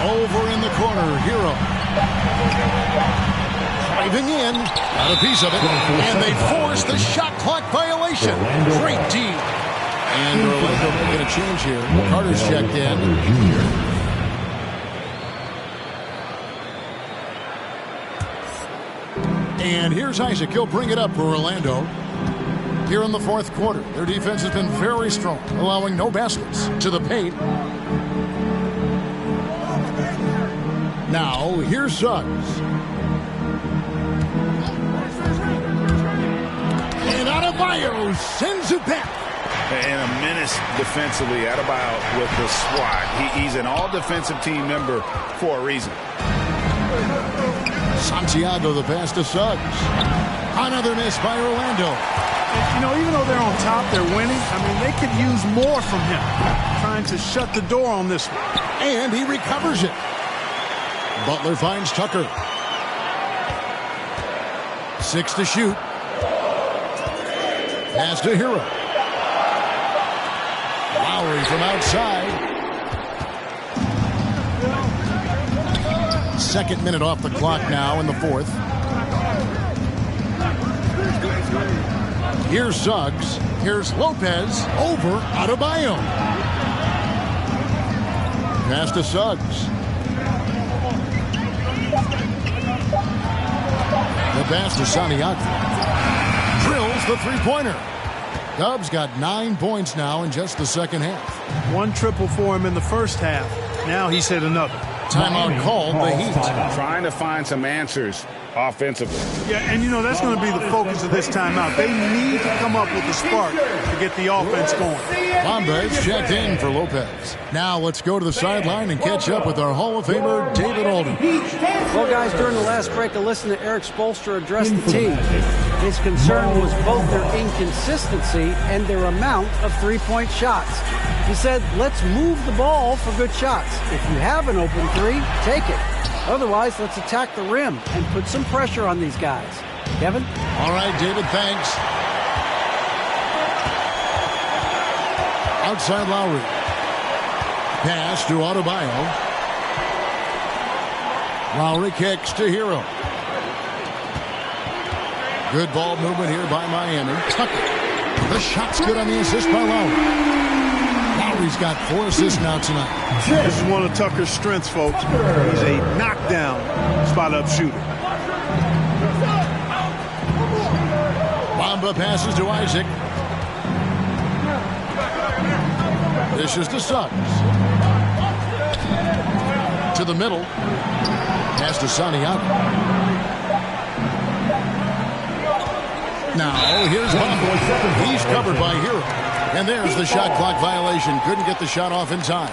Over in the corner, Hero. Driving in. Got a piece of it. And they force the shot clock violation. Great D. And Orlando making a change here. Carter's checked in. And here's Isaac. He'll bring it up for Orlando. Here in the fourth quarter, their defense has been very strong, allowing no baskets to the paint. Now, here's Suggs. And Adebayo sends it back. And a menace defensively. Adebayo with the swat. He's an all-defensive team member for a reason. Santiago the pass to Suggs. Another miss by Orlando. You know, even though they're on top, they're winning. I mean, they could use more from him. Trying to shut the door on this one. And he recovers it. Butler finds Tucker. 6 to shoot. Pass to Hero. Lowry from outside. Second minute off the clock now in the fourth. Here's Suggs. Here's Lopez. Over Adebayo. Pass to Suggs. The pass to Santiago. Drills the three-pointer. Dubs got 9 points now in just the second half. 1 triple for him in the first half. Now he's hit another. Timeout called the Heat. Trying to find some answers offensively. Yeah, and you know, that's going to be the focus of this timeout. They need to come up with a spark to get the offense going. Bombas checked in for Lopez. Now let's go to the sideline and catch up with our Hall of Famer, David Alden. Well, guys, during the last break, I listened to Eric Spoelstra address the team. His concern was both their inconsistency and their amount of three-point shots. He said, let's move the ball for good shots. If you have an open 3, take it. Otherwise, let's attack the rim and put some pressure on these guys. Kevin? All right, David, thanks. Outside Lowry. Pass to Adebayo. Lowry kicks to Hero. Good ball movement here by Miami. Tucker. The shot's good on the assist by Lowry. Lowry's got 4 assists now tonight. This is one of Tucker's strengths, folks. He's a knockdown spot-up shooter. Bamba passes to Isaac. Dishes to Suggs. To the middle. Pass to Santiago. Now, here's Bamba. He's covered by Hero. And there's the shot clock violation. Couldn't get the shot off in time.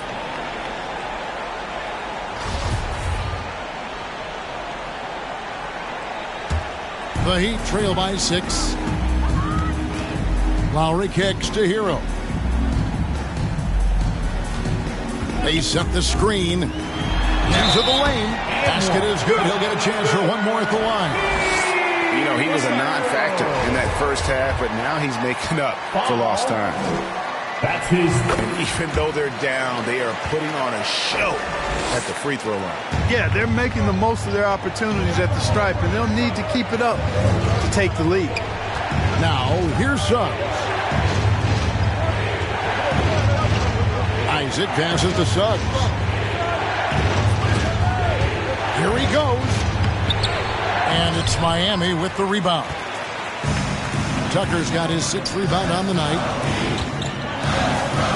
The Heat trail by 6. Lowry kicks to Hero. They set the screen. Into the lane. Basket is good. He'll get a chance for one more at the line. You know, he was a non-factor in that first half, but now he's making up for lost time. That's his. And even though they're down, they are putting on a show at the free throw line. Yeah, they're making the most of their opportunities at the stripe, and they'll need to keep it up to take the lead. Now, here's Suggs. Isaac passes to Suggs. Here he goes. And it's Miami with the rebound. Tucker's got his 6th rebound on the night.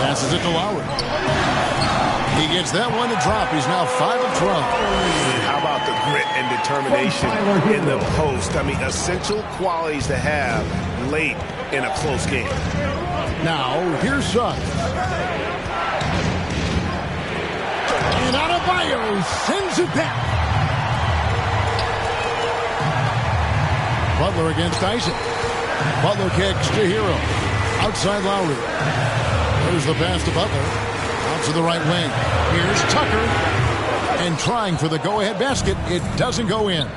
Passes it to Lowry. He gets that one to drop. He's now 5 of 12. How about the grit and determination in the post? I mean, essential qualities to have late in a close game. Now, here's Suggs. And Adebayo sends it back. Butler against Isaac. Butler kicks to Hero. Outside Lowry. There's the pass to Butler. Out to the right wing. Here's Tucker. And trying for the go-ahead basket. It doesn't go in.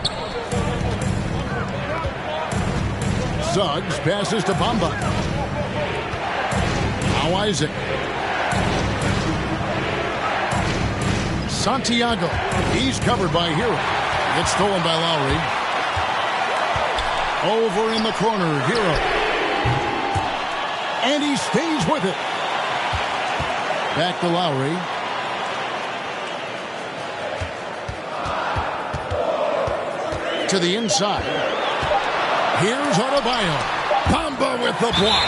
Suggs passes to Bamba. Now Isaac. Santiago. He's covered by Hero. Gets stolen by Lowry. Over in the corner, Hero. And he stays with it. Back to Lowry. To the inside. Here's Adebayo. Bamba with the block.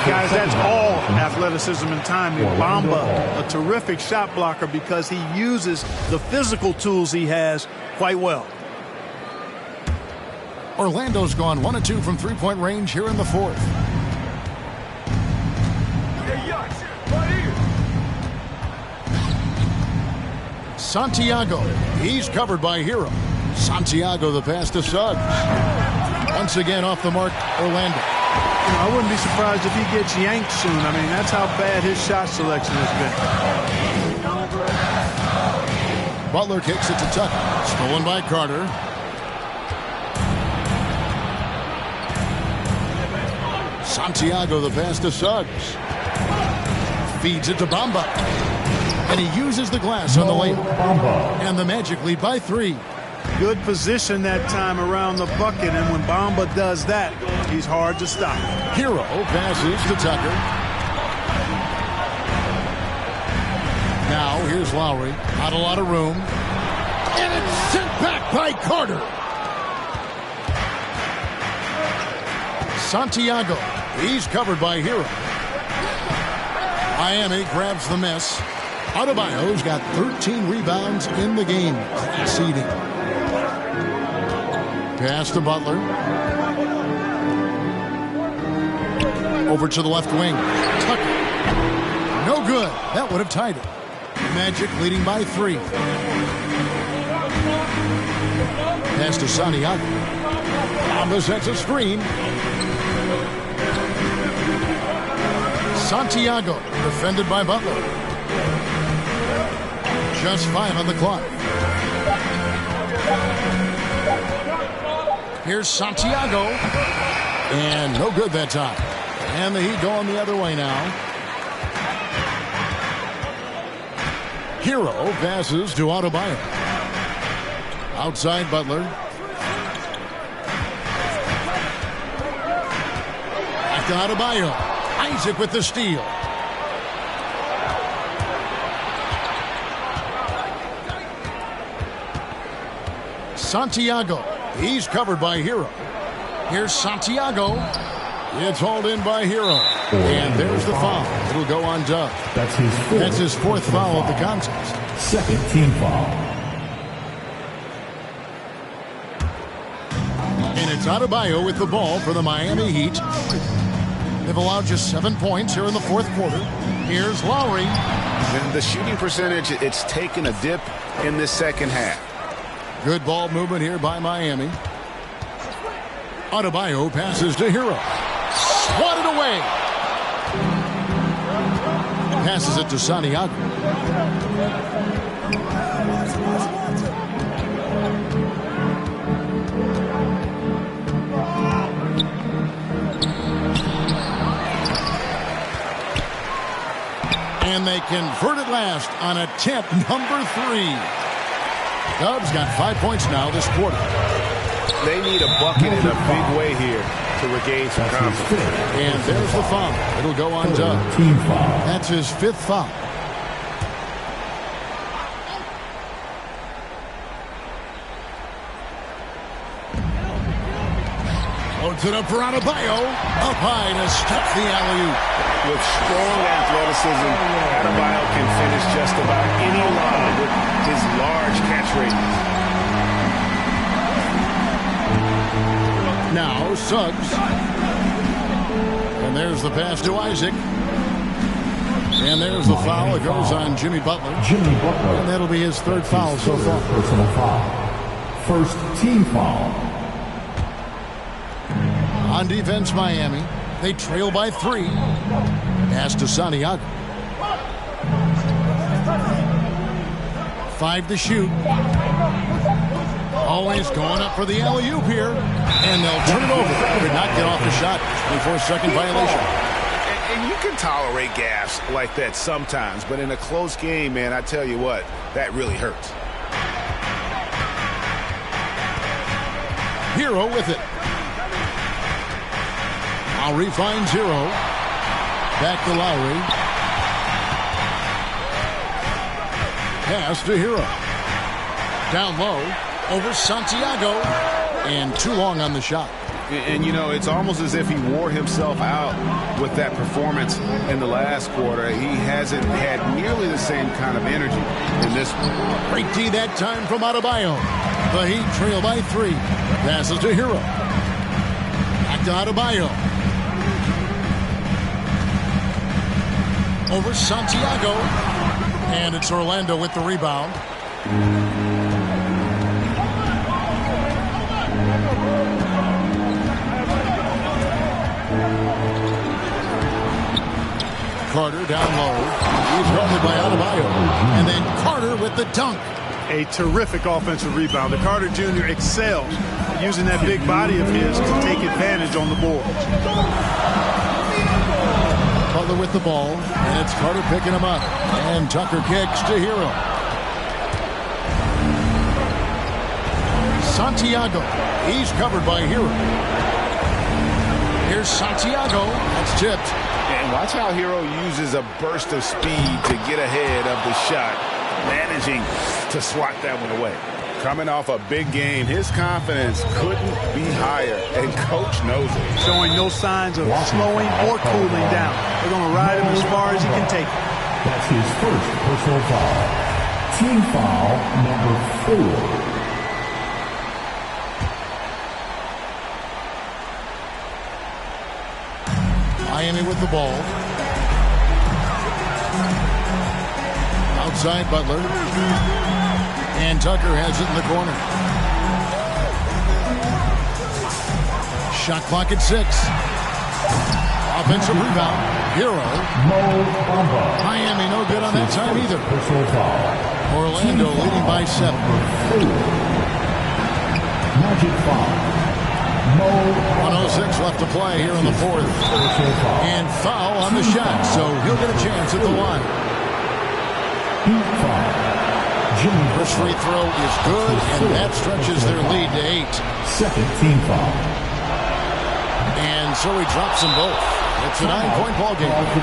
Guys, that's all athleticism and timing. Bamba, a terrific shot blocker because he uses the physical tools he has quite well. Orlando's gone 1 of 2 from three-point range here in the 4th. Santiago. He's covered by Hero. Santiago the pass to Suggs. Once again off the mark, Orlando. I wouldn't be surprised if he gets yanked soon. I mean, that's how bad his shot selection has been. Butler kicks it to Tucker. Stolen by Carter. Santiago the pass to Suggs. Feeds it to Bamba. And he uses the glass on the lane. And the Magic lead by 3. Good position that time around the bucket, and when Bamba does that, he's hard to stop. Hero passes to Tucker. Now here's Lowry. Not a lot of room. And it's sent back by Carter. Santiago. He's covered by Hero. Miami grabs the miss. Adebayo's got 13 rebounds in the game. Class eating. Pass to Butler. Over to the left wing. Tucker. No good. That would have tied it. Magic leading by 3. Pass to Santiago. Bamba sets a screen. Santiago, defended by Butler. Just 5 on the clock. Here's Santiago. And no good that time. And the Heat going the other way now. Hero passes to Adebayo. Outside Butler. Back to Adebayo. Isaac with the steal. Santiago. He's covered by Hero. Here's Santiago. It's hauled in by Hero. And there's the foul. It'll go on Dub. That's his fourth foul of the contest. Second team foul. And it's Adebayo with the ball for the Miami Heat. They've allowed just 7 points here in the fourth quarter. Here's Lowry. And the shooting percentage, it's taken a dip in this second half. Good ball movement here by Miami. Adebayo passes to Hero. Swatted away. Passes it to Santiago. And they convert it last on attempt number 3. Dubs got 5 points now this quarter. They need a bucket in a big way here to regain some confidence. And there's the foul. It'll go on Dub. Team foul. That's his 5th foul. Loads it up for Adebayo. Up high to stop the alley-oop. With strong athleticism, Adebayo can finish just about any line with his large catch radius. Now Suggs. And there's the pass to Isaac. And there's the foul. It goes on Jimmy Butler. And that'll be his 3rd foul so far. Personal foul. First team foul. On defense, Miami. They trail by 3. Pass to Santiago. 5 to shoot. Always going up for the alley-oop here. And they'll turn it over. Could not get off the shot. 24-second violation. And you can tolerate gaffes like that sometimes, but in a close game, man, I tell you what, that really hurts. Hero with it. Lowry finds Hero. Back to Lowry. Pass to Hero. Down low. Over Santiago. And too long on the shot. And, you know, it's almost as if he wore himself out with that performance in the last quarter. He hasn't had nearly the same kind of energy in this one. Great D that time from Adebayo. The Heat trail by 3. Passes to Hero. Back to Adebayo. Over Santiago. And it's Orlando with the rebound. Carter down low. He's guarded by Adebayo. And then Carter with the dunk. A terrific offensive rebound. The Carter Jr. excelled using that big body of his to take advantage on the board. Butler with the ball, and it's Carter picking him up. And Tucker kicks to Hero. Santiago. He's covered by Hero. Here's Santiago. That's tipped. And watch how Hero uses a burst of speed to get ahead of the shot, managing to swat that one away. Coming off a big game, his confidence couldn't be higher, and Coach knows it. Showing no signs of slowing or cooling down. They're going to ride him as far as he can take it. That's his first personal foul. Team foul number 4. Miami with the ball. Outside Butler. And Tucker has it in the corner. Shot clock at 6. Offensive rebound. Hero. Miami no good on that time either. Orlando leading by 7. Magic foul. 1:06 left to play here in the 4th. And foul on the shot, so he'll get a chance at the line. First free throw is good, and that stretches their lead to 8. Second team foul. And so he drops them both. It's a 9-point ball game. It's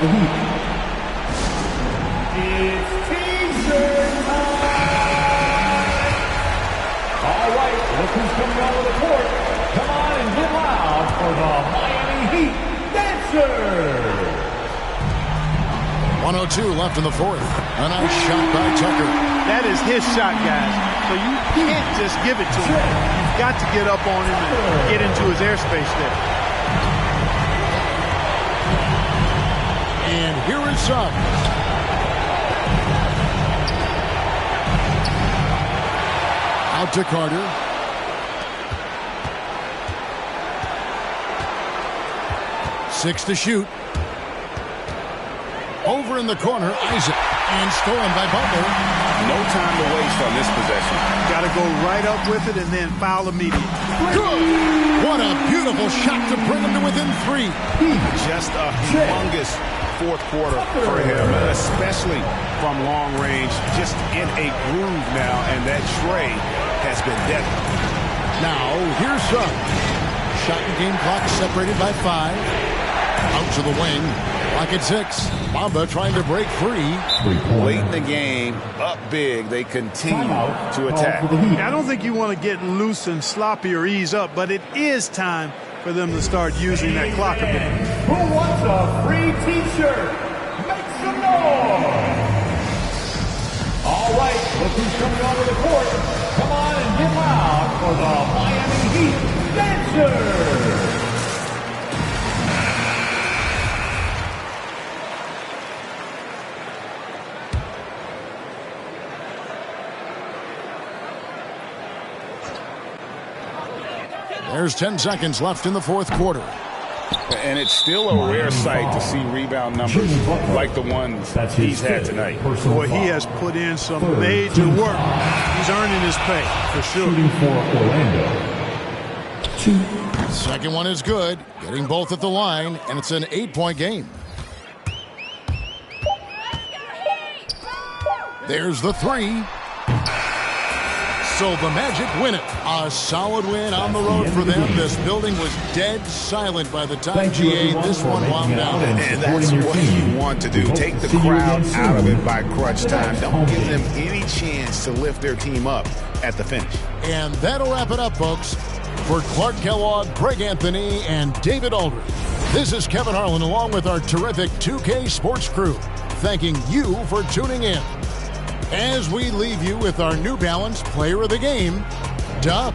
T-shirt time! All right, look who's coming out of the court. Come on and get loud for the Miami Heat. Dancer. 1:02 left in the fourth. A nice shot by Tucker. That is his shot, guys. So you can't just give it to him. You've got to get up on him and get into his airspace there. And here is Suggs. Out to Carter. Six to shoot. Over in the corner, Isaac. And stolen by Bumble. No time to waste on this possession. Got to go right up with it and then foul immediately. Good! What a beautiful shot to bring him to within three. Just a humongous fourth quarter for him, especially from long range. Just in a groove now, and that tray has been deadly. Now, here's Suggs. Shot and game clock separated by 5. Out to the wing. Clock at 6. Bamba trying to break free. Late in the game, up big, they continue to attack. I don't think you want to get loose and sloppy or ease up, but it is time for them to start using that clock a bit. Who wants a free T-shirt? Make some noise! All right, look who's coming onto the court. Come on and get loud for the Miami Heat Dancers! There's 10 seconds left in the fourth quarter. And it's still a rare sight to see rebound numbers like the ones he's had tonight. Boy, he has put in some major work. He's earning his pay, for sure. Shooting for Orlando. 2. Second one is good. Getting both at the line, and it's an 8-point game. There's the three. So the Magic win it. A solid win on the road for them. This building was dead silent by the time GA this one wound down. And that's what you want to do. Take the crowd out of it by crunch time. Don't give them any chance to lift their team up at the finish. And that'll wrap it up, folks. For Clark Kellogg, Greg Anthony, and David Aldridge, this is Kevin Harlan along with our terrific 2K Sports crew, thanking you for tuning in. As we leave you with our New Balance Player of the Game, Dub.